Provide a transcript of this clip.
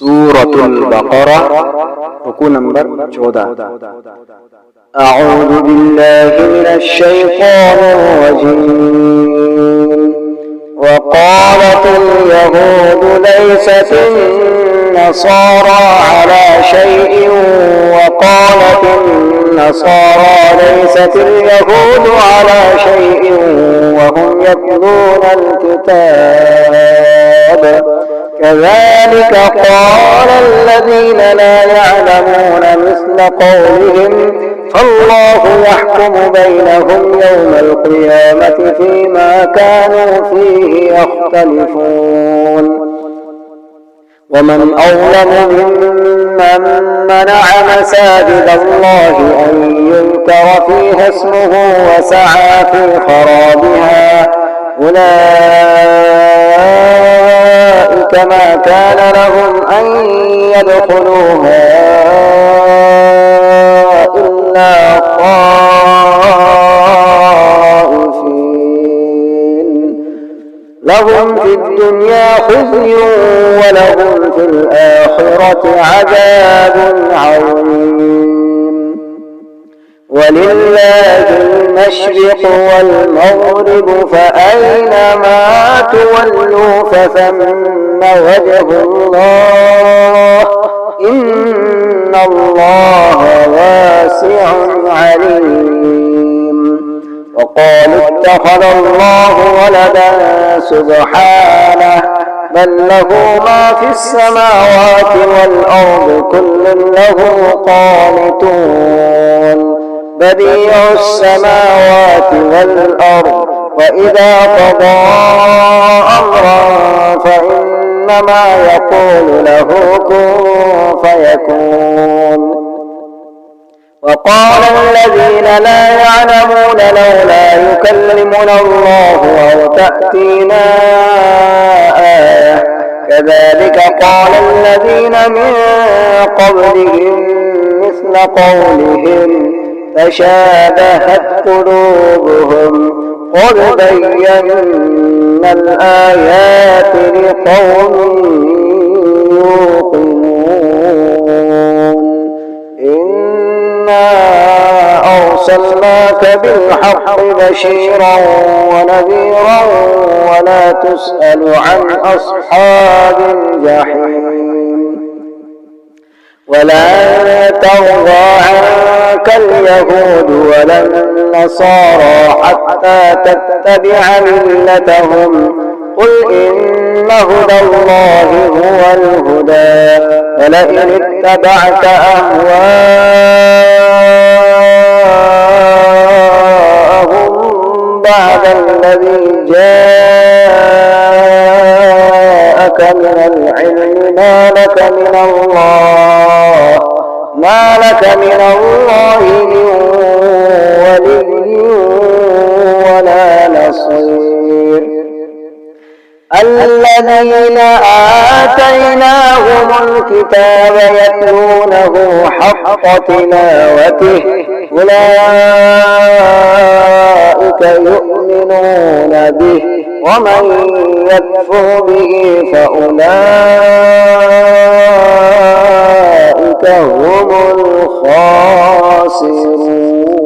سورة البقرة ركوع نمبر 14. أعوذ بالله من الشيطان الرجيم. وقالت اليهود ليست النصارى على شيء وقالت النصارى ليست اليهود على شيء وهم يتلون الكتاب كذلك قال الذين لا يعلمون مثل قولهم فالله يحكم بينهم يوم القيامة فيما كانوا فيه يختلفون. ومن أظلم ممن منع مساجد الله أن يذكر فيها اسمه وسعى في خرابها أولئك ما كان لهم أن يدخلوها إلا خائفين لهم في الدنيا خزي ولهم في الآخرة عذاب عظيم. ولله المشرق والمغرب فأينما تولوا فثم وجه الله إن الله واسع عليم. وقالوا اتخذ الله ولدا سبحانه بل له ما في السماوات والأرض كل له قانتون بديع السماوات والأرض وإذا قضى أمرا فإنما يقول له كن فيكون. وقال الذين لا يعلمون لولا يكلمنا الله أو تأتينا آية كذلك قال الذين من قبلهم مثل قولهم تشابهت قلوبهم قد بينا الآيات لقوم يوقنون. إنا أرسلناك بالحق بشيرا ونذيرا ولا تسأل عن أصحاب الجحيم. ولا ترضى عنك اليهود ولا النصارى حتى تتبع ملتهم قل إن هدى الله هو الهدى ولئن اتبعت أهواءهم بعد الذي جاءك من العلم ما لك من الله من ولي ولا نصير. الذين آتيناهم الكتاب يتلونه حق تلاوته أولئك يؤمنون به ومن يكفر به فأولئك هم الخاسرون.